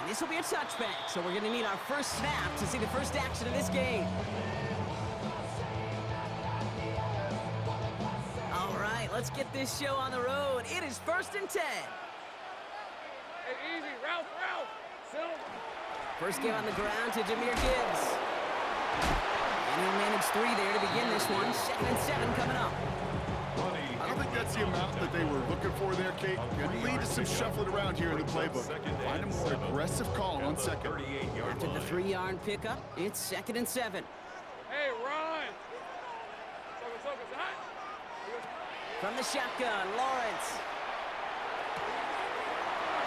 This will be a touchback, so we're going to need our first snap to see the first action of this game. All right, let's get this show on the road. It is 1st and 10. Hey, easy, Ralph. First game on the ground to Jahmyr Gibbs. And he'll manage 3 there to begin this one. 2nd and 7 coming up. I don't think that's the amount that they were looking for there, Kate. Going to lead to some shuffling around here in the playbook. Find a more aggressive call on second. After the 3-yard pickup, it's 2nd and 7. Hey, run. From the shotgun, Lawrence.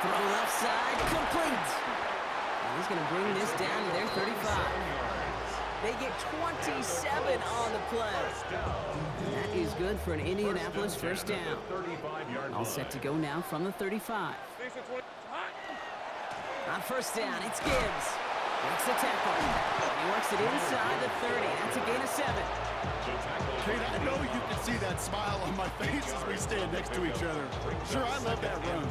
Throw left side, complete. And he's going to bring this down to their 35. They get 27 on the play. That is good for an Indianapolis first down. All set to go now from the 35. On first down, it's Gibbs. Makes the tackle. He works it inside the 30. That's a gain of 7. Kate, I know you can see that smile on my face as we stand next to each other. Sure, I love that run.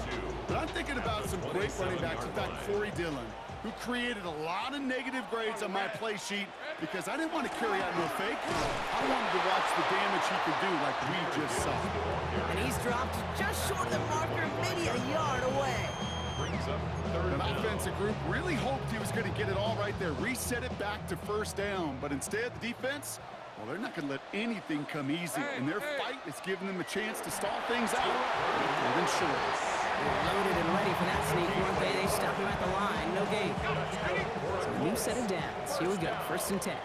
But I'm thinking about some great running backs. In fact, Corey Dillon, who created a lot of negative grades on my play sheet because I didn't want to carry out no fake. I wanted to watch the damage he could do like we just saw. And he's dropped just short of the marker, maybe a yard away. The offensive group really hoped he was going to get it all right there, reset it back to first down. But instead, the defense, well, they're not going to let anything come easy. And their fight is giving them a chance to stall things out. More than sure. Loaded and ready for that sneak, weren't they? They stopped him at the line. No gain. So a new set of downs. Here we go. 1st and 10.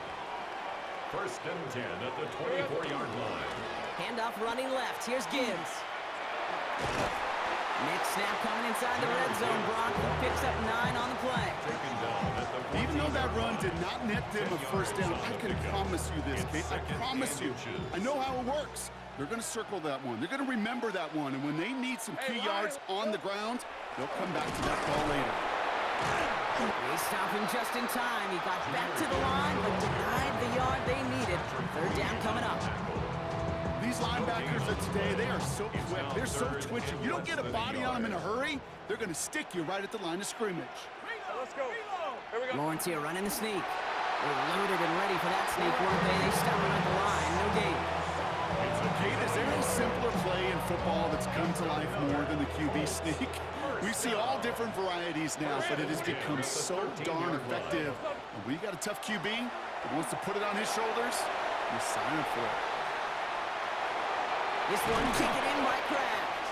1st and 10 at the 24-yard line. Handoff running left. Here's Gibbs. Next snap coming inside the red zone. Brock picks up 9 on the play. Even though that run did not net them a first down, I can promise you this, Kate. I promise you. I know how it works. They're going to circle that one. They're going to remember that one. And when they need some key yards on the ground, they'll come back to that ball later. They stop him just in time. He got back to the line, but denied the yard they needed. 3rd down coming up. These linebackers of today, they are so quick. They're so twitchy. You don't get a body on them in a hurry, they're going to stick you right at the line of scrimmage. Let's go. Here we go. Lawrence here running the sneak. They're loaded and ready for that sneak, weren't they? They stop him at the line. No gain. Kate, is there a simpler play in football that's come to life more than the QB sneak? We see all different varieties now, but it has become so darn effective. And when you got a tough QB that wants to put it on his shoulders, you sign up for it. This one taken in by Kraft.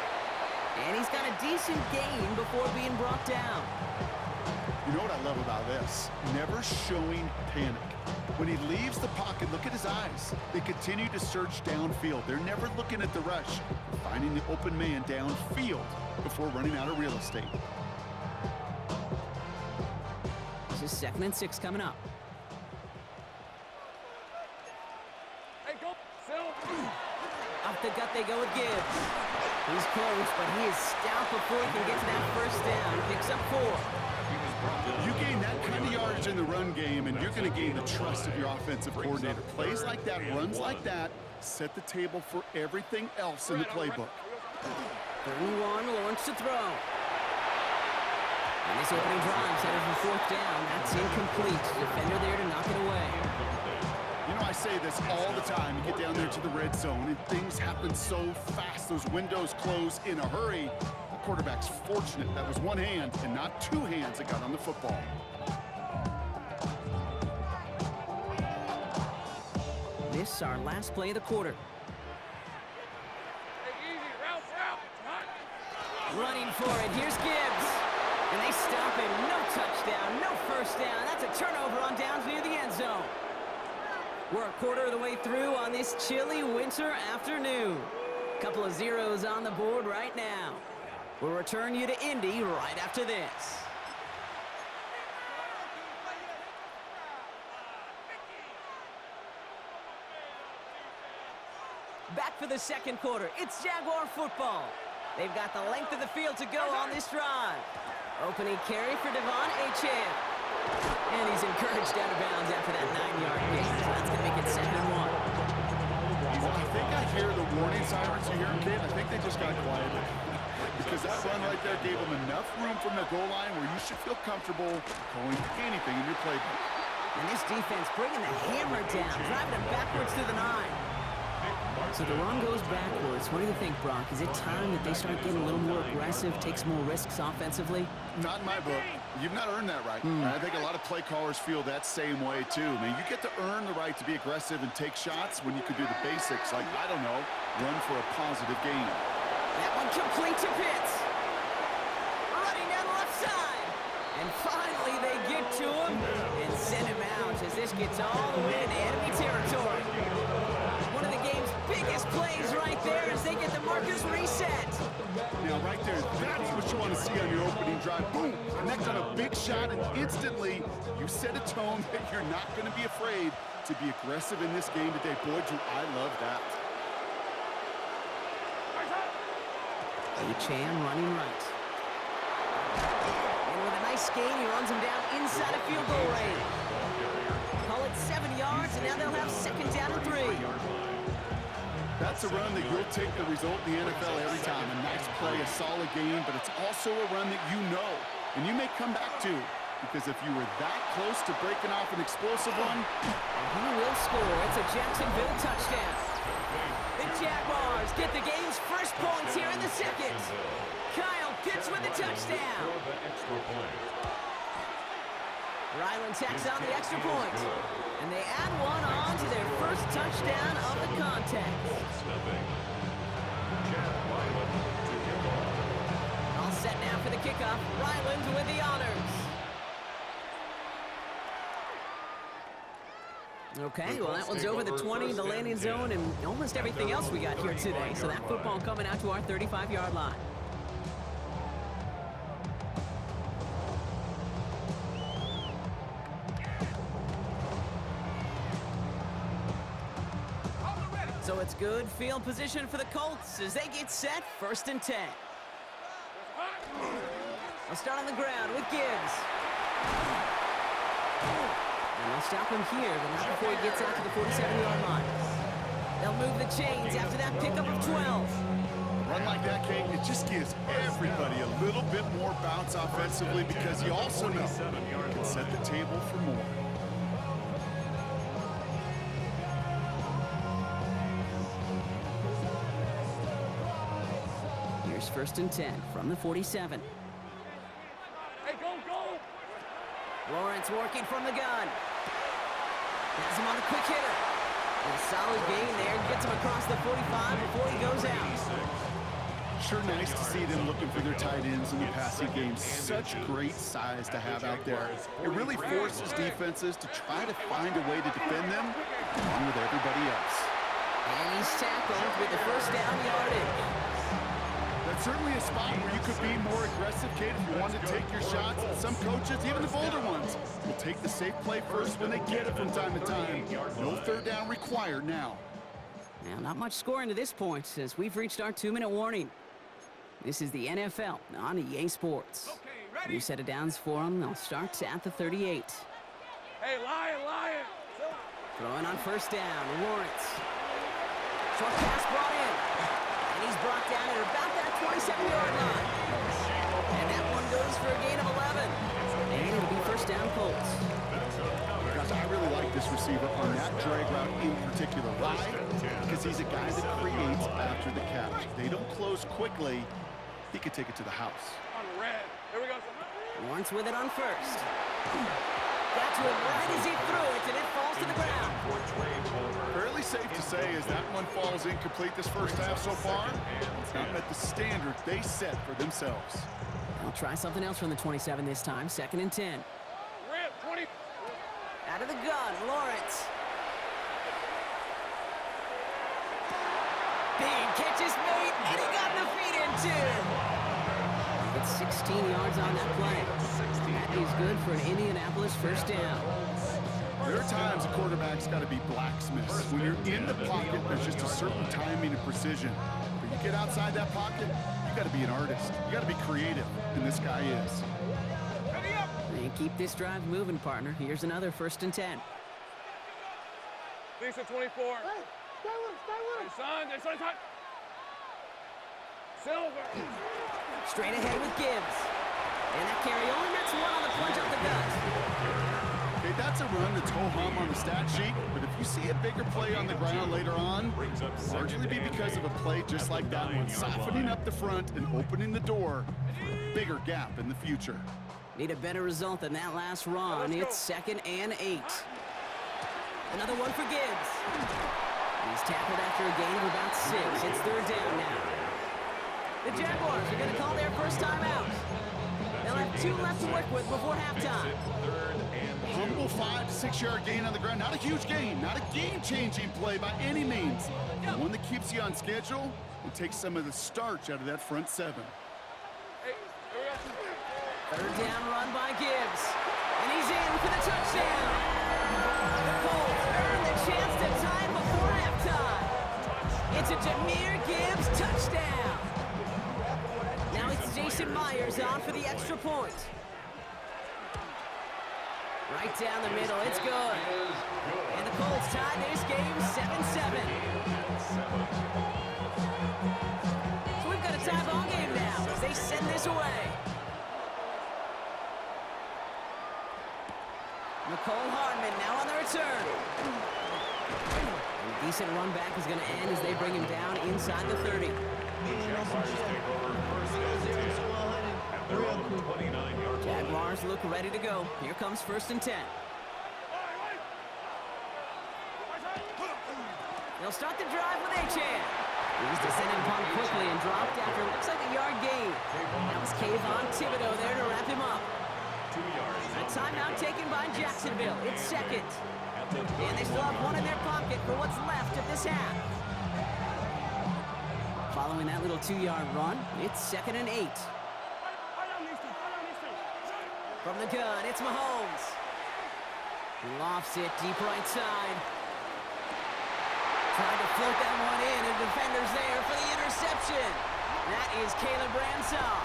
And he's got a decent gain before being brought down. You know what I love about this? Never showing panic. When he leaves the pocket, look at his eyes. They continue to search downfield. They're never looking at the rush. They're finding the open man downfield before running out of real estate. This is 2nd and 6 coming up. Hey, go. Off the gut they go with Gibbs. He's close, but he is stout before he can get to that first down. Picks up 4. You gain that kind of yardage in the run game, and you're going to gain the trust of your offensive coordinator. Plays like that, runs like that, set the table for everything else in the playbook. 3rd and 1, Lawrence to throw. And this opening drive headed for 4th down. That's incomplete. Defender there to knock it away. You know, I say this all the time. You get down there to the red zone, and things happen so fast. Those windows close in a hurry. The quarterback's fortunate that was one hand and not 2 hands that got on the football. This our last play of the quarter. Hey, easy, Ralph. Running for it. Here's Gibbs. And they stop him. No touchdown, no first down. That's a turnover on downs near the end zone. We're a quarter of the way through on this chilly winter afternoon. Couple of zeros on the board right now. We'll return you to Indy right after this. Back for the 2nd quarter. It's Jaguar football. They've got the length of the field to go on this drive. Opening carry for Devon Achane. And he's encouraged out of bounds after that 9-yard gain. So that's going to make it 2nd and 1. Well, I think I hear the warning sirens you hear, Kate. I think they just got quieted. because that run right there gave them enough room from the goal line where you should feel comfortable calling anything in your playbook. And this defense bringing the hammer down, driving them backwards to the 9. So the run goes backwards. What do you think, Brock? Is it time that they start getting a little more aggressive, take some more risks offensively? Not in my book. You've not earned that right. I think a lot of play callers feel that same way, too. I mean, you get to earn the right to be aggressive and take shots when you could do the basics, like, I don't know, run for a positive gain. That one complete to Pitts. Running down the left side. And finally they get to him and send him out as this gets all the way into enemy territory. One of the game's biggest plays right there as they get the markers reset. Now, right there, that's what you want to see on your opening drive. Boom! Connect on a big shot, and instantly you set a tone that you're not going to be afraid to be aggressive in this game today. Boy, do I love that. Chan running right. And with a nice gain, he runs him down inside of field goal range. Call it 7 yards, and now they'll have second down and 3. That's a run that you'll take the result in the NFL every time. A nice play, a solid game, but it's also a run that you know, and you may come back to, because if you were that close to breaking off an explosive one, he will score. It's a Jacksonville touchdown. The Jaguars get the game's first points here in the second. Kyle Pitts with the touchdown. Ryland tacks on the extra point. And they add one on to their first touchdown of the contest. All set now for the kickoff. Ryland with the honors. Okay, well, that one's over the 20, the landing zone, and almost everything else we got here today. So that football coming out to our 35-yard line. So it's good field position for the Colts as they get set, 1st and 10. They'll start on the ground with Gibbs. And they'll stop him here, but not before he gets out to the 47-yard line. They'll move the chains after that pickup of 12. a run like that, Kate, it just gives everybody a little bit more bounce offensively because you also know you can set the table for more. Here's 1st and 10 from the 47. Hey, go, go! Lawrence working from the gun. Has him on a quick hitter. And a solid gain there. Gets him across the 45 before he goes out. Sure nice to see them looking for their tight ends in the passing game. Such great size to have out there. It really forces defenses to try to find a way to defend them along with everybody else. And he's tackled with the first down yardage. That's certainly a spot where you could be more aggressive, Kate, if you want to take your shots. Some coaches, even the bolder ones, will take the safe play first when they get it from time to time. No third down required now. Now, not much scoring to this point as we've reached our 2-minute warning. This is the NFL on EA Sports. New set of downs for them. They'll start at the 38. Hey, Lion! Throwing on 1st down, Lawrence. Short pass brought in. And he's brought down at about that 27-yard line. And that one goes for a gain of 11. And it'll be 1st down Colts. Gosh, I really like this receiver on that drag route in particular. Why? Because he's a guy that creates after the catch. If they don't close quickly, he could take it to the house. On red. There we go. Lawrence with it on 1st. Got to him right as he threw it, and it falls to the ground. Fairly safe to say as that one falls incomplete this first half so far, it's not met the standard they set for themselves. They'll try something else from the 27 this time. 2nd and 10. Red, 20. Out of the gun, Lawrence. Big catch is made, and he got the feet in too. It's 16 yards on that play. That is good for an Indianapolis 1st down. There are times a quarterback's got to be blacksmiths. When you're in the pocket, there's just a certain timing and precision. But you get outside that pocket, you got to be an artist. You got to be creative, and this guy is. Ready up! And keep this drive moving, partner. Here's another 1st and 10. Lisa, 24. Hey, son, Silver. Straight ahead with Gibbs. And that carry only nets one on the plunge off the gut. Okay, that's a run that's ho-hum on the stat sheet, but if you see a bigger play on the ground later on, largely be because of a play just like that one, softening up the front and opening the door for a bigger gap in the future. Need a better result than that last run. It's 2nd and 8. Another one for Gibbs. He's tackled after a gain of about 6. It's 3rd down now. The Jaguars are going to call their first time out. They'll have 2 left to work with before halftime. Humble 5 to 6 yard gain on the ground. Not a huge gain, not a game-changing play by any means. But one that keeps you on schedule and takes some of the starch out of that front 7. Hey, here we go. 3rd down run by Gibbs. And he's in for the touchdown. The Colts earn the chance to tie it before halftime. It's a Jahmyr Gibbs touchdown. Now it's Jason Myers on for the extra point. Right down the middle, it's good. And the Colts tie this game 7-7. So we've got a tie ball game now as they send this away. Nicole Hardman now on the return. And a decent run back is going to end as they bring him down inside the 30. Jaguars look ready to go. Here comes 1st and 10. They'll start the drive with Achane. He's descended upon quickly and dropped after looks like a yard gain. That was Kayvon Thibodeau there to wrap him up. 2 yards. A timeout taken by Jacksonville. It's 2nd. And they still have 1 in their pocket for what's left of this half. Following that little 2-yard run, it's 2nd and 8. From the gun, it's Mahomes. He lofts it deep right side. Trying to float that one in, and defender's there for the interception. That is Caleb Ransom.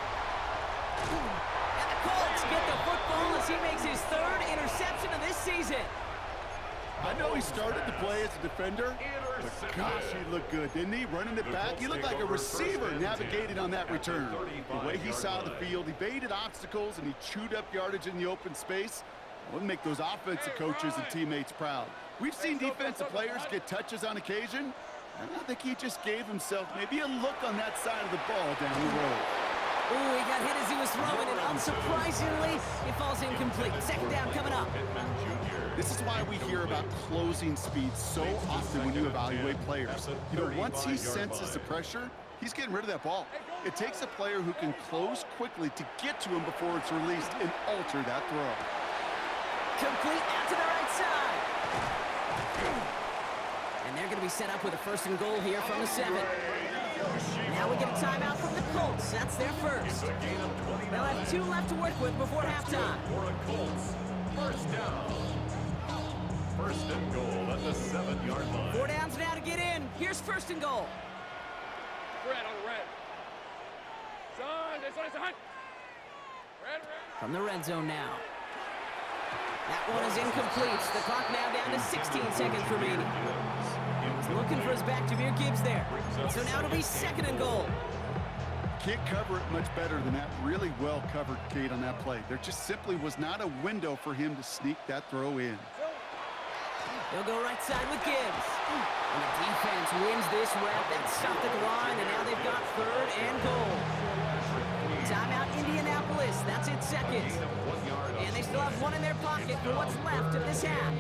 And the Colts get the football as he makes his 3rd interception of this season. I know he started the play as a defender, but gosh, he looked good, didn't he? Running it back, he looked like a receiver navigating on that return. The way he saw the field, he baited obstacles, and he chewed up yardage in the open space. Wouldn't make those offensive coaches and teammates proud. We've seen defensive players get touches on occasion, and I think he just gave himself maybe a look on that side of the ball down the road. Ooh, he got hit as he was throwing, and unsurprisingly, it falls incomplete. 2nd down coming up. This is why we hear about closing speed so often when you evaluate players. You know, once he senses the pressure, he's getting rid of that ball. It takes a player who can close quickly to get to him before it's released and alter that throw. Complete out to the right side. And they're going to be set up with a 1st and goal here from the 7. Now we get a timeout from the Colts. That's their 1st. They'll have 2 left to work with before halftime. For a Colts. 1st down. 1st and goal at the 7-yard line. 4 downs now to get in. Here's 1st and goal. Red on the red. Son, this one is a hunt. Red. From the red zone now. That one is incomplete. The clock now down to 16 seconds remaining. He's looking for his back, Jahmyr Gibbs there. So now it'll be 2nd and goal. Can't cover it much better than that. Really well covered, Kate, on that play. There just simply was not a window for him to sneak that throw in. They'll go right side with Gibbs. And the defense wins this rep. That's stopped at the line, and now they've got 3rd and goal. Timeout Indianapolis. That's its 2nd. And they still have 1 in their pocket for what's left of this half.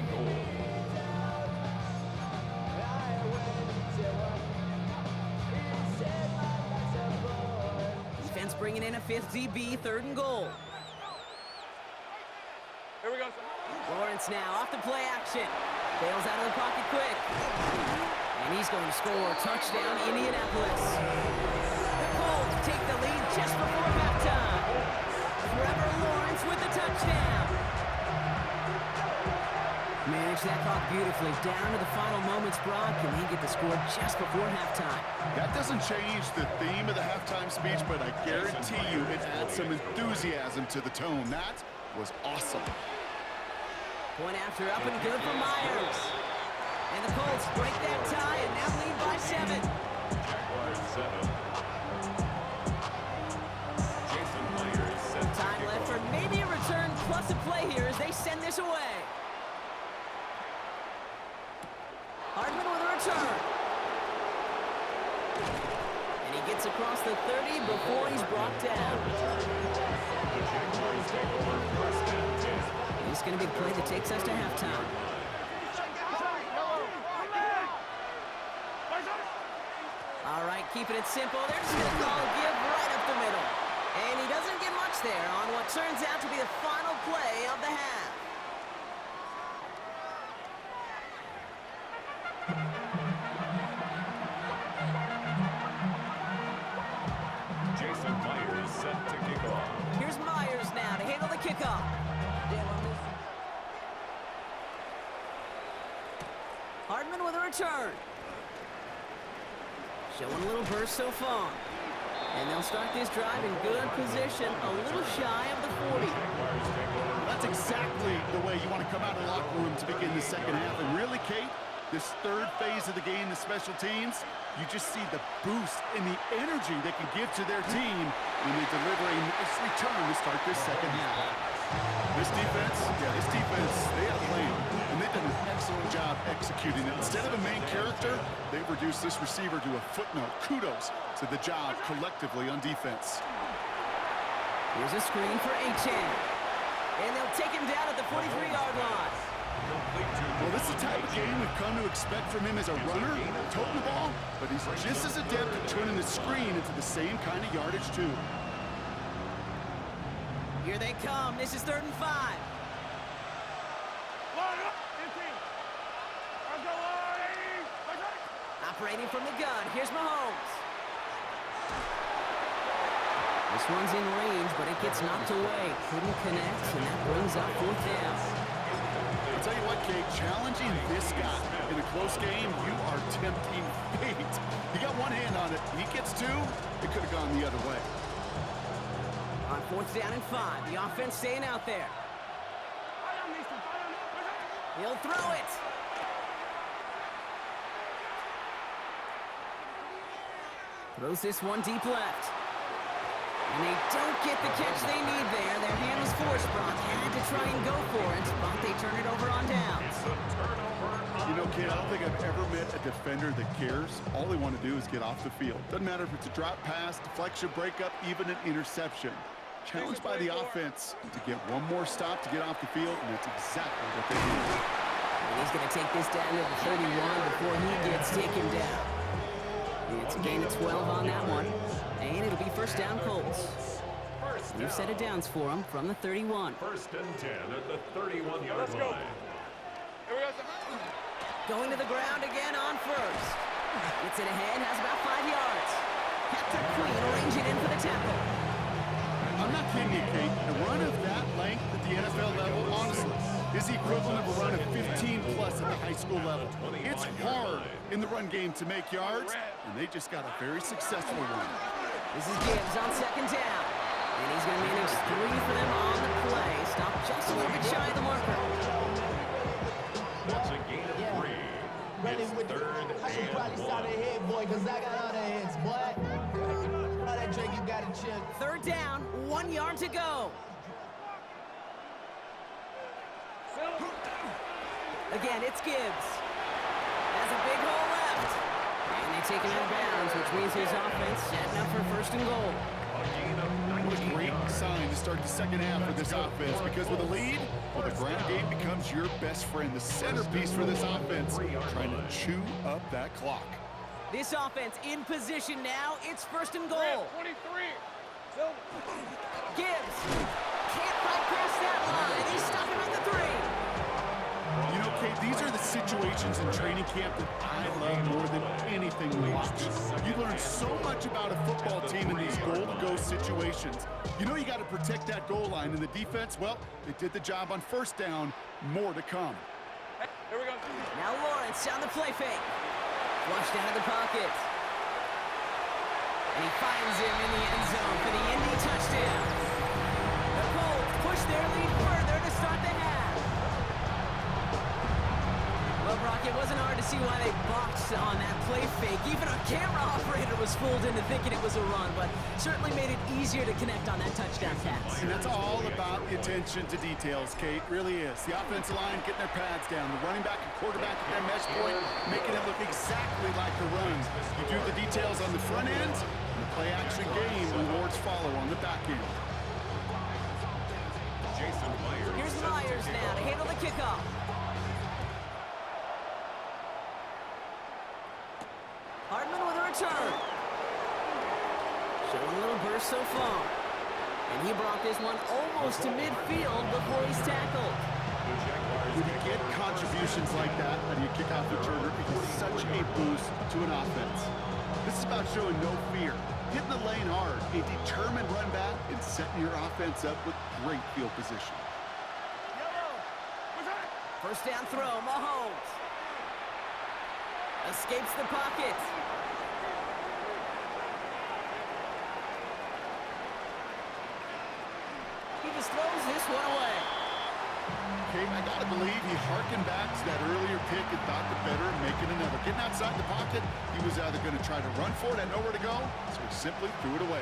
Defense bringing in a 5th DB, 3rd and goal. Here we go, son. Lawrence now off the play action. Bails out of the pocket quick. And he's going to score. Touchdown, Indianapolis. The Colts take the lead just before halftime. Trevor Lawrence with the touchdown. Manage that clock beautifully. Down to the final moments, Brock. Can he get the score just before halftime? That doesn't change the theme of the halftime speech, but I guarantee you it adds some enthusiasm to the tone. That was awesome. Point after, up and good for Myers. And the Colts break that tie and now lead by 7. Jaguars 7. Jason Myers set to Time kick left off. for maybe a return plus a play here as they send this away. Hardman with a return. And he gets across the 30 before he's brought down. The Jaguars take over first and 10. It's going to be the play that takes us to halftime. All right, keeping it simple. They're just going to call a give right up the middle. And he doesn't get much there on what turns out to be the final play of the half. Jason Myers set to kick off. Here's Myers now to handle the kickoff. Hardman with a return. Showing a little burst so far. And they'll start this drive in good position, a little shy of the 40. That's exactly the way you want to come out of the locker room to begin the second half. And really, Kate, this third phase of the game, the special teams, you just see the boost and the energy they can give to their team when they deliver a nice return to start this second half. This defense, they have played, and they've done an excellent job executing it. Instead of a main character, they've reduced this receiver to a footnote. Kudos to the job collectively on defense. Here's a screen for Achane. And they'll take him down at the 43-yard line. Well, this is the type of game we've come to expect from him as a runner, toting the ball, but he's just as adept at turning the screen into the same kind of yardage, too. Here they come. This is 3rd and 5. Operating from the gun. Here's Mahomes. This one's in range, but it gets knocked away. Couldn't connect, and that brings up 4th down. I'll tell you what, Kate, challenging this guy in a close game, you are tempting fate. He got one hand on it. He gets two, it could have gone the other way. On 4th down and 5, the offense staying out there. He'll throw it. Throws this one deep left. And they don't get the catch they need there. Their hand was forced. Brock had to try and go for it, but they turn it over on downs. It's a turnover. You know, Kate, I don't think I've ever met a defender that cares. All they want to do is get off the field. Doesn't matter if it's a drop pass, deflection, breakup, even an interception. Challenged by the offense to get one more stop to get off the field, and that's exactly what they need. And he's going to take this down to the 31 before he gets taken down. And it's a gain of 12 on that one. And it'll be 1st down Colts. New set of downs for him from the 31. 1st and 10 at the 31-yard line. Going to the ground again on 1st. Gets it ahead, has about 5 yards. Captain Queen arranging in for the tackle. I'm not kidding you, Kate. A run of that length at the NFL level, honestly, is the equivalent of a run of 15-plus at the high school level. It's hard in the run game to make yards, and they just got a very successful one. This is Gibbs on 2nd down. And he's going to manage 3 for them on the play. Stop just a little bit shy of the marker. That's a gain of 3. It's 3rd I should probably and start 1. ahead, boy, because I got all the hits, boy. All that drink, you got to chill. 3rd down, 1 yard to go. Again, it's Gibbs. Has a big hole left. And they take him out of bounds, which means his offense setting up for 1st and goal. A gain of What a great sign to start the second half for this offense, because with a lead, well, the ground game becomes your best friend, the centerpiece for this offense, trying to chew up that clock. This offense in position now. It's 1st and goal. 23. Gibbs can't fight past that line. He's stopping at the 3. You know, Kate, these are the situations in training camp that I love more than anything to watch. You learn so much about a football team in these goal-to-go situations. You know you got to protect that goal line, and the defense, well, they did the job on 1st down. More to come. Here we go. Now Lawrence on the play fake. Flushed out of the pocket. And he finds him in the end zone for the Indy touchdown. The Colts push their lead further to start the half. Well, Brock, it wasn't hard to see why they boxed on that play fake. Even a camera operator was fooled into thinking it was a run, but certainly made it easier to connect on that touchdown pass. And that's all about the attention to details, Kate. Really is. The offensive line getting their pads down. The running back and quarterback at their mesh point, making it look exactly like a run. You do the details on the front end, and the play-action game rewards follow on the back end. Here's Myers now to handle the kickoff. Hardman with a return. Showing a little burst so far. And he brought this one almost to midfield before he's tackled. When you get contributions like that out of your kickoff returner, it is such a boost to an offense. This is about showing no fear, hitting the lane hard, a determined run back, and setting your offense up with great field position. First down throw, Mahomes. Escapes the pocket. He just throws this one away. Okay, I gotta believe he harkened back to that earlier pick and thought the better of making another. Getting outside the pocket, he was either gonna try to run for it and nowhere to go, so he simply threw it away.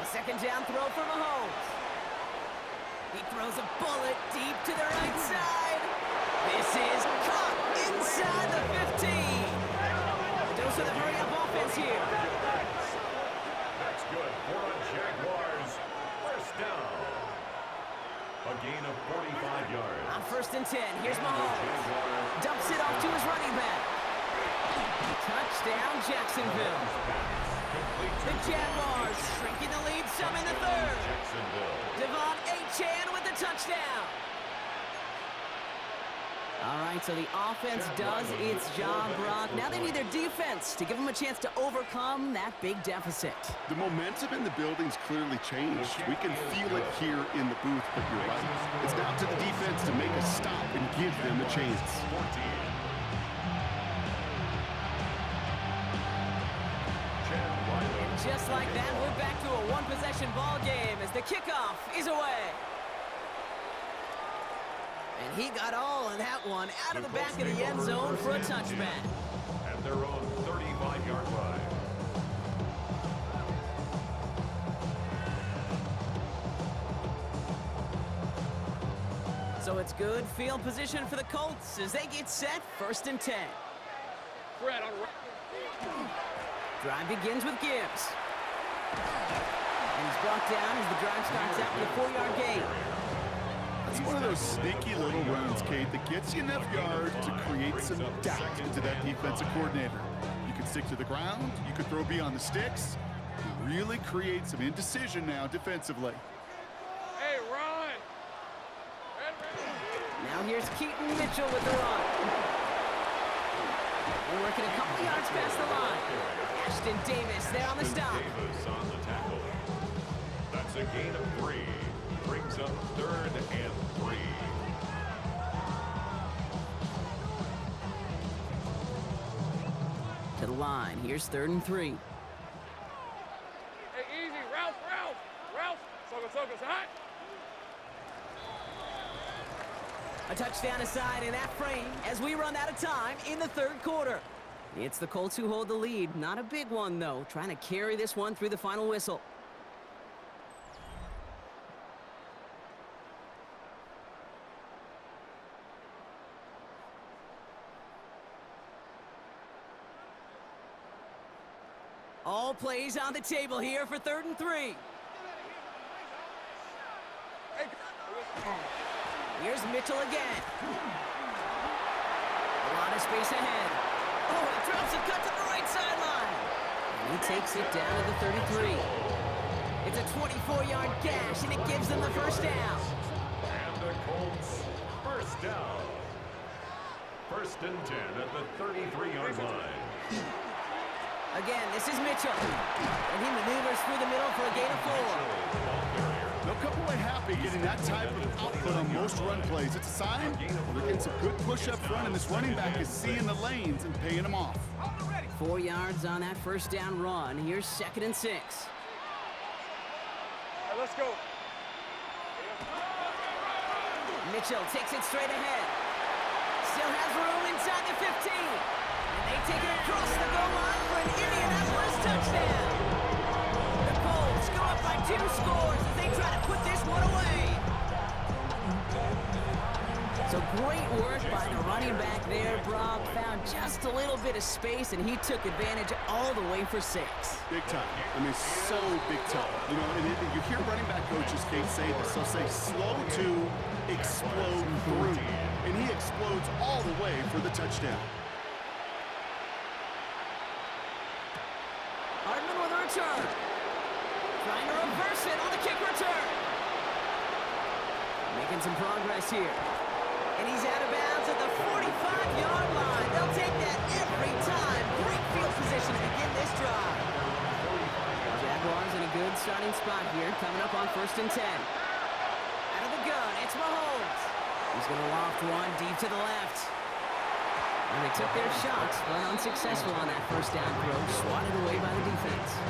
Second down throw for Mahomes. He throws a bullet deep to the right side. This is caught inside the 15. Dose of the hurry-up offense here. That's good for the Jaguars. First down. A gain of 45 yards. On first and 10, here's Mahomes. Dumps it off to his running back. Touchdown, Jacksonville. The Jaguars shrinking the lead some in the third. Devon Achane with the touchdown. All right, so the offense does its job, Brock. Now they need their defense to give them a chance to overcome that big deficit. The momentum in the building's clearly changed. We can feel it here in the booth, but you're right. It's now to the defense to make a stop and give them a chance. Just like that, we're back to a one-possession ball game as the kickoff is away. And he got all of that one out of the back of the end zone for a touchback. At their own 35-yard line. So it's good field position for the Colts as they get set first and 10. Fred on the right. Drive begins with Gibbs. And he's brought down as the drive starts out with a 4-yard gain. It's one of those sneaky little runs, Kate, that gets you enough yards to create some doubt into that defensive coordinator. You can stick to the ground, you could throw beyond the sticks, really create some indecision now defensively. Hey, Ron. Now here's Keaton Mitchell with the run. We're working a couple yards past the line. Ashton Davis there on the stop. Davis on the tackle. That's a gain of 3. Brings up 3rd and 3. To the line. Here's 3rd and 3. Hey, easy. Ralph. Soga, hot. A touchdown aside in that frame as we run out of time in the 3rd quarter. It's the Colts who hold the lead. Not a big one, though. Trying to carry this one through the final whistle. All plays on the table here for 3rd and 3. Here's Mitchell again. A lot of space ahead. Oh, he drops a cut to the right sideline. And he takes it down to the 33. It's a 24-yard gash, and it gives them the first down. And the Colts, first down. 1st and 10 at the 33-yard line. Again, this is Mitchell. And he maneuvers through the middle for a gain of 4. They'll come away happy getting that type of output on most run plays. It's a sign they're getting some good push up front, and this running back is seeing the lanes and paying them off. 4 yards on that first down run. Here's 2nd and 6. All right, let's go. Mitchell takes it straight ahead. Still has room inside the 15. And they take it across the goal line for an Indianapolis touchdown. The Colts go up by 2 scores as they try to put this one away. So great work by the running back there, Brock. Found just a little bit of space, and he took advantage all the way for 6. Big time. I mean, so big time. You know, and you hear running back coaches, Kate, say this. They'll say slow to explode through. And he explodes all the way for the touchdown. Hardman with a return. Trying to reverse it on the kick return. Making some progress here. And he's out of bounds at the 45-yard line. They'll take that every time. Great field position to begin this drive. Jaguars in a good starting spot here, coming up on 1st and 10. Out of the gun, it's Mahomes. He's going to loft one deep to the left. And they took their shots, but unsuccessful on that first down throw, swatted away by the defense.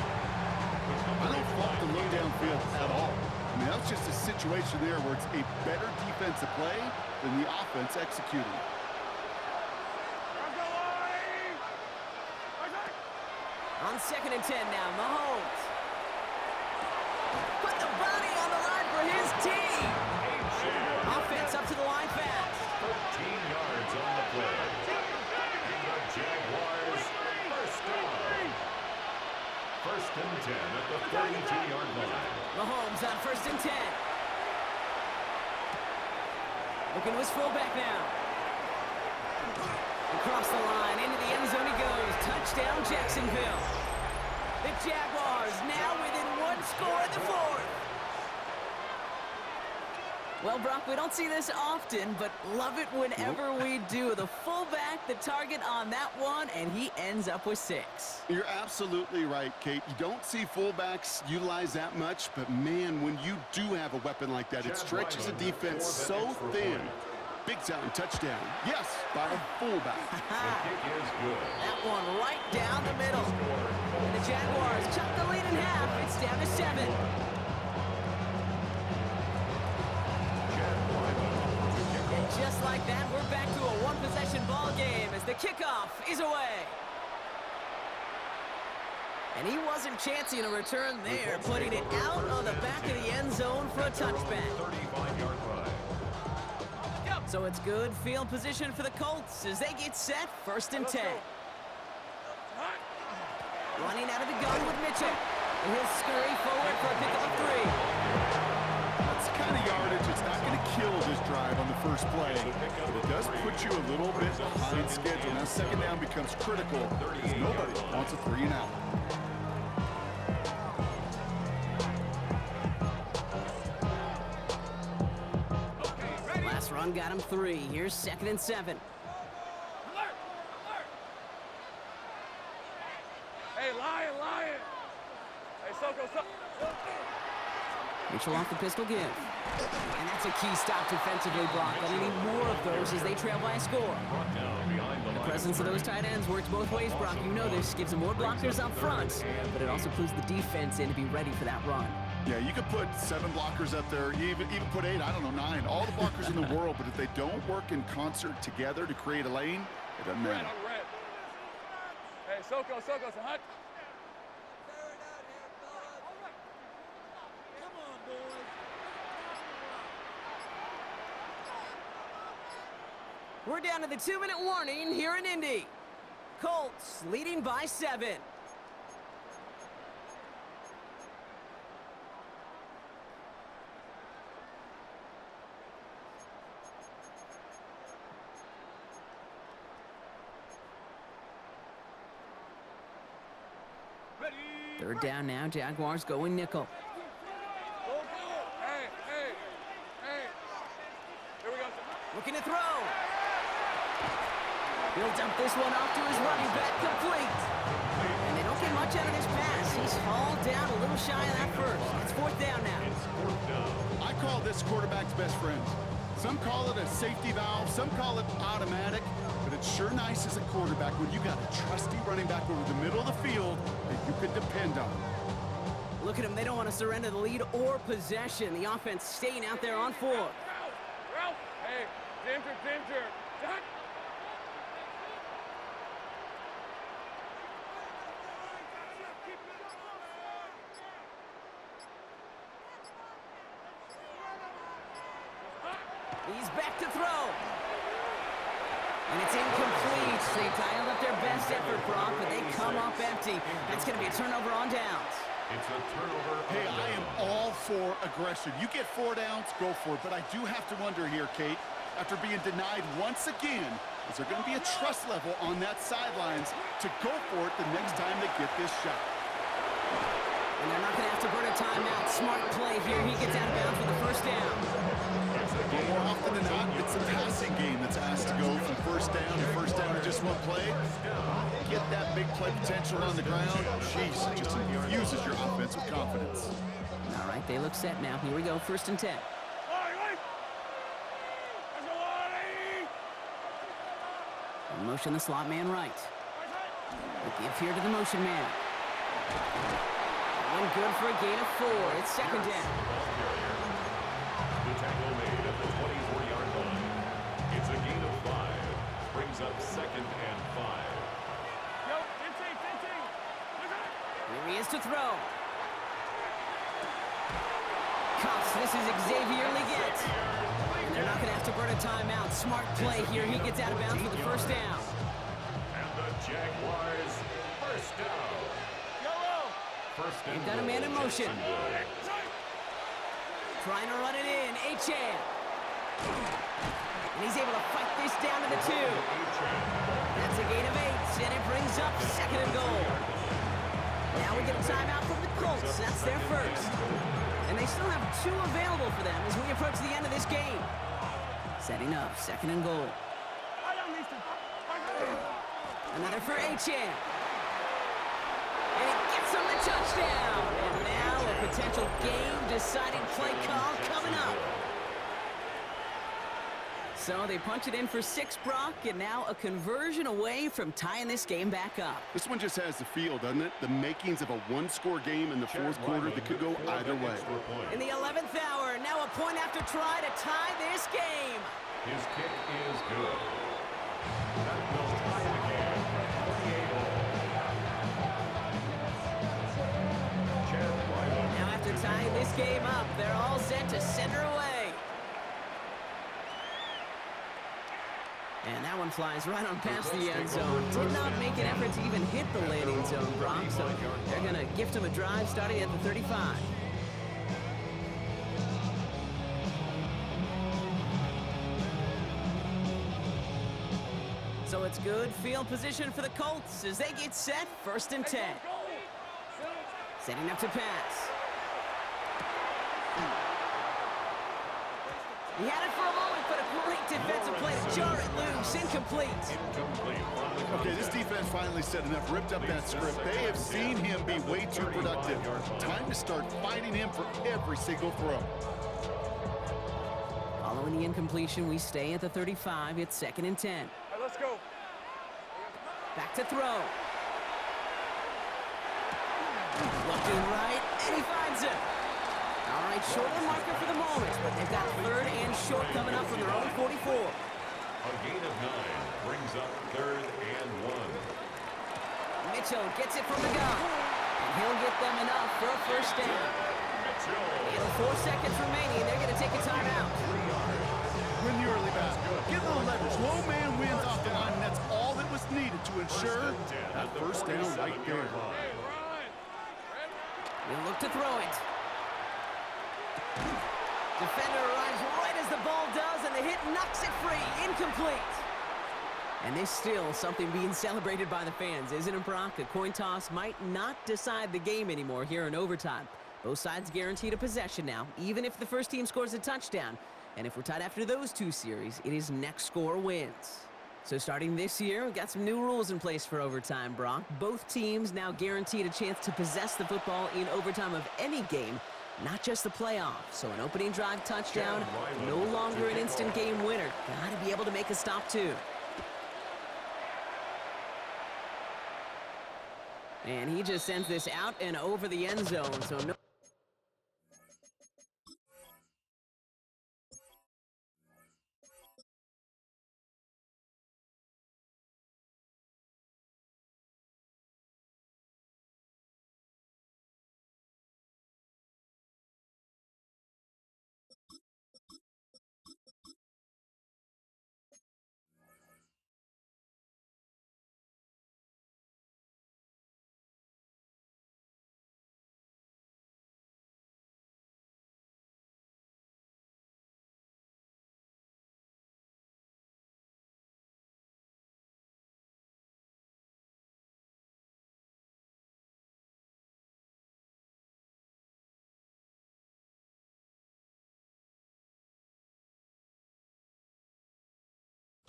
I don't fault the low downfield at all. I mean, that's just a situation there where it's a better defensive play than the offense executing. On 2nd and 10 now, Mahomes. Put the body on the line for his team. Offense up to the line fast. 13 yards on the play. And the Jaguars first down. 1st and 10 at the 32-yard line. Mahomes on 1st and 10. Looking to his fullback now. Across the line, into the end zone he goes. Touchdown, Jacksonville. The Jaguars now within 1 score in the 4th. Well, Brock, we don't see this often, but love it whenever we do. The fullback, the target on that one, and he ends up with 6. You're absolutely right, Kate. You don't see fullbacks utilize that much, but man, when you do have a weapon like that, it stretches the defense so thin. Big time touchdown. Yes, by a fullback. The kick is good. That one right down the middle. And the Jaguars chop the lead in half. It's down to 7. And just like that, we're back to a one-possession ball game as the kickoff is away. And he wasn't chancing a return there, putting it out on the back of the end zone for a touchback. 35-yard run. So it's good field position for the Colts as they get set, 1st and 10. Running out of the gun with Mitchell. And he'll scurry forward for a pickup of 3. That's the kind of yardage it's not going to kill this drive on the first play, but it does put you a little bit behind schedule. Now 2nd down becomes critical because nobody wants a 3 and out. Last run got him 3. Here's 2nd and 7. Alert! Alert! Hey, Lion! Hey, Soko. Mitchell off the pistol give. And that's a key stop defensively, Brock. They need more of those as they trail by a score. The presence of those tight ends works both ways, Brock. You know this. Gives them more blockers up front, but it also clues the defense in to be ready for that run. Yeah, you could put 7 blockers up there, even put 8, I don't know, 9, all the blockers in the world, but if they don't work in concert together to create a lane, it doesn't matter. Red. Hey, Soko, so hot. We're down to the 2-minute warning here in Indy. Colts leading by 7. Ready. 3rd down now, Jaguars going nickel. Hey. Here we go. Looking to throw. He'll dump this one off to his running back, complete. And they don't get much out of this pass. He's hauled down a little shy of that first. It's 4th down now. I call this quarterback's best friend. Some call it a safety valve, some call it automatic, but it's sure nice as a quarterback when you got a trusty running back over the middle of the field that you can depend on. Look at them. They don't want to surrender the lead or possession. The offense staying out there on 4. Out. Hey, danger. Done. He's back to throw. And it's incomplete. They dialed up their best effort, Brock, but they come up empty. That's going to be a turnover on downs. It's a turnover. Hey, I am all for aggression. You get 4 downs, go for it. But I do have to wonder here, Kate, after being denied once again, is there going to be a trust level on that sidelines to go for it the next time they get this shot? And they're not going to have to burn a timeout. Smart play here. He gets out of bounds for the first down. But more often than not, it's a passing game that's asked to go from first down to just one play. Get that big play potential on the ground. Jeez, it just infuses your offense with confidence. All right, they look set now. Here we go, 1st and 10. Motion the slot man right. The give here to the motion man. One good for a gain of 4. It's 2nd down. The tackle made at the 24-yard line. It's a gain of 5. Brings up 2nd and 5. Here he is to throw. Cuffs, this is Xavier Leggett. And they're not going to have to burn a timeout. Smart play here. He gets out of bounds for the 1st down. And the Jaguars first down. They've got a man in motion. Trying to run it in. Achane. And he's able to fight this down to the 2. That's a gain of 8. And it brings up 2nd and goal. Now we get a timeout from the Colts. That's their first. And they still have 2 available for them as we approach the end of this game. Setting up 2nd and goal. Another for Achane. And it gets him the touchdown. And now a potential game-deciding play call coming up. So they punch it in for 6, Brock, and now a conversion away from tying this game back up. This one just has the feel, doesn't it? The makings of a 1-score game in the 4th quarter that could go either way. In the 11th hour, now a point after try to tie this game. His kick is good. That will tie the game at 28 all. Now after tying this game up, they're all set to send her away. And that one flies right on past the end zone. Did not make an effort to even hit the landing zone, Brock, so they're going to gift him a drive starting at the 35. So it's good field position for the Colts as they get set, 1st and 10. Setting up to pass. He had it for a moment, but a great defensive play to jar it loose. Incomplete. Okay, this defense finally said enough, ripped up that script. They have seen him be way too productive. Time to start fighting him for every single throw. Following the incompletion, we stay at the 35. It's 2nd and 10. All right, let's go. Back to throw. Looking right, and he finds it. All right, shorter marker for the moment, but they've got 3rd and short coming up from their own 44. A gain of 9 brings up 3rd and 1. Mitchell gets it from the gun, and he'll get them enough for a 1st down. In 4 seconds remaining, they're going to take a timeout. Win the early battle. Get a little leverage. Low man wins off the line, and that's all that was needed to ensure that 1st down right there. He'll look to throw it. Defender arrives right as the ball does, and the hit knocks it free. Incomplete. And there's still something being celebrated by the fans, isn't it, Brock? A coin toss might not decide the game anymore here in overtime. Both sides guaranteed a possession now, even if the first team scores a touchdown. And if we're tied after those 2 series, it is next score wins. So starting this year, we've got some new rules in place for overtime, Brock. Both teams now guaranteed a chance to possess the football in overtime of any game, not just the playoffs. So an opening drive touchdown, no longer an instant game winner. Got to be able to make a stop, too. And he just sends this out and over the end zone, so no...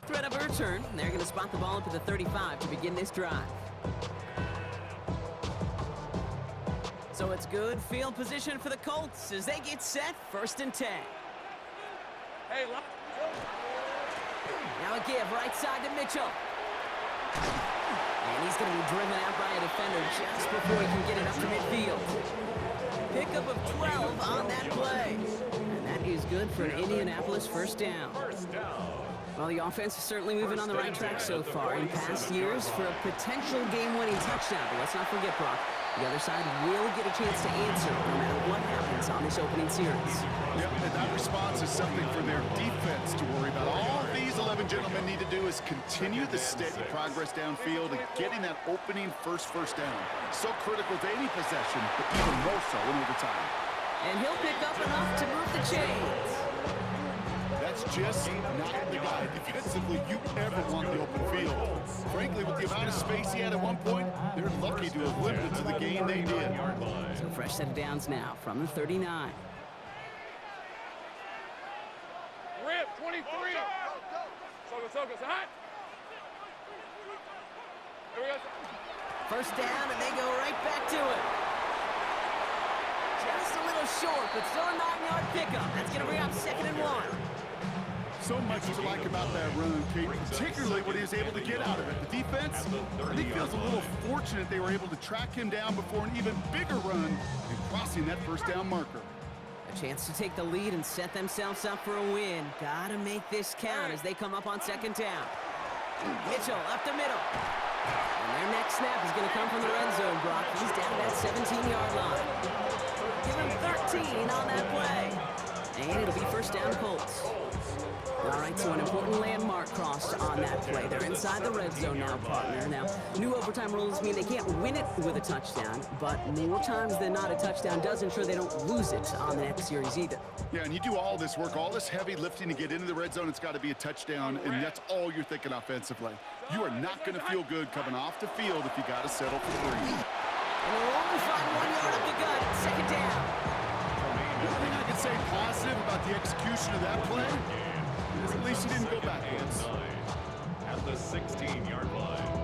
Threat of a return. They're going to spot the ball up at the 35 to begin this drive. So it's good field position for the Colts as they get set, 1st and 10. Hey, Now a give right side to Mitchell. And he's going to be driven out by a defender just before he can get it up to midfield. Pickup of 12 on that play. And that is good for an Indianapolis 1st down. Well, the offense is certainly moving on the right track so far in past years for a potential game-winning touchdown. But let's not forget, Brock, the other side will get a chance to answer no matter what happens on this opening series. Yep, and that response is something for their defense to worry about. All these 11 gentlemen need to do is continue the steady progress downfield and getting that opening first down. So critical to any possession, but even more so in overtime. And he'll pick up enough to move the chains. That's just not the guy defensively you ever want the open field. Frankly, with the amount of space he had at one point, they're lucky to have limited to the game they did. So fresh set of downs now from the 39. Rip, 23. Soka, hot. Here we go. 1st down, and they go right back to it. Just a little short, but still a 9-yard pickup. That's going to bring up 2nd and 1. So much to like about that run, Kate, particularly what he was able to get out of it. The defense, I think, feels a little fortunate they were able to track him down before an even bigger run and crossing that 1st down marker. A chance to take the lead and set themselves up for a win. Gotta make this count as they come up on 2nd down. Mitchell up the middle. And their next snap is going to come from the red zone, Brock. He's down that 17-yard line. Give him 13 on that play. And it'll be 1st down Colts. All right, so an important landmark crossed on that play. They're inside the red zone now, partner. Now, new overtime rules mean they can't win it with a touchdown, but more times than not, a touchdown does ensure they don't lose it on the next series either. Yeah, and you do all this work, all this heavy lifting to get into the red zone, it's got to be a touchdown, and that's all you're thinking offensively. You are not going to feel good coming off the field if you got to settle for 3. And they'll only find 1 yard up the gut, 2nd down. The only thing I can say positive about the execution of that play is at least he didn't go backwards. At the 16-yard line.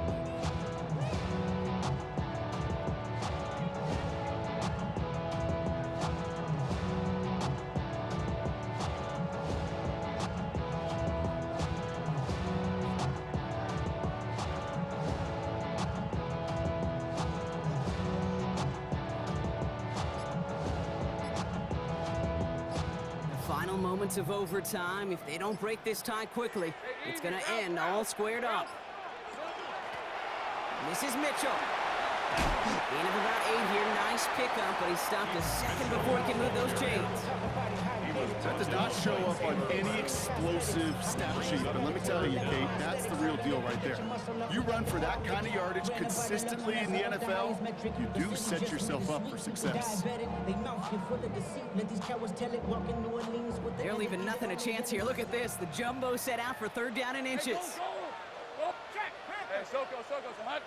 Final moments of overtime. If they don't break this tie quickly, it's going to end all squared up. This is Mitchell. Gain of about 8 here. Nice pickup, but he stopped a second before he can move those chains. That does not show up on any explosive stat sheet, but let me tell you, Kate, that's the real deal right there. You run for that kind of yardage consistently in the NFL, you do set yourself up for success. They're leaving nothing a chance here. Look at this. The jumbo set out for 3rd down and inches. Hey, Soko, hot.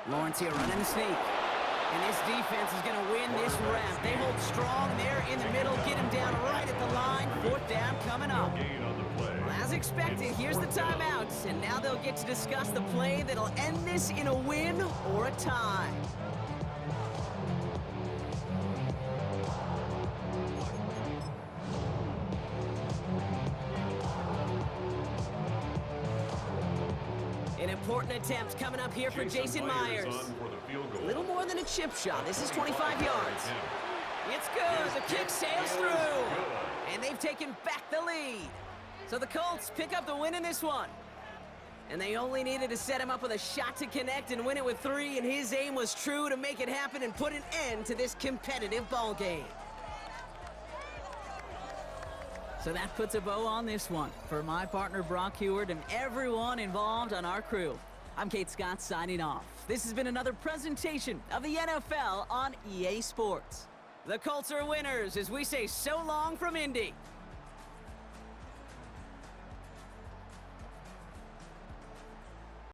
Lawrence here running the sneak. And this defense is going to win this round. They hold strong there in the middle. Get him down right at the line. 4th down coming up. Well, as expected, here's the timeout. And now they'll get to discuss the play that'll end this in a win or a tie. An important attempt coming up here for Jason Myers. A little more than a chip shot. This is 25 yards. It's good. The kick sails through. And they've taken back the lead. So the Colts pick up the win in this one. And they only needed to set him up with a shot to connect and win it with 3, and his aim was true to make it happen and put an end to this competitive ball game. So that puts a bow on this one. For my partner, Brock Heward, and everyone involved on our crew, I'm Kate Scott signing off. This has been another presentation of the NFL on EA Sports. The Colts are winners as we say so long from Indy.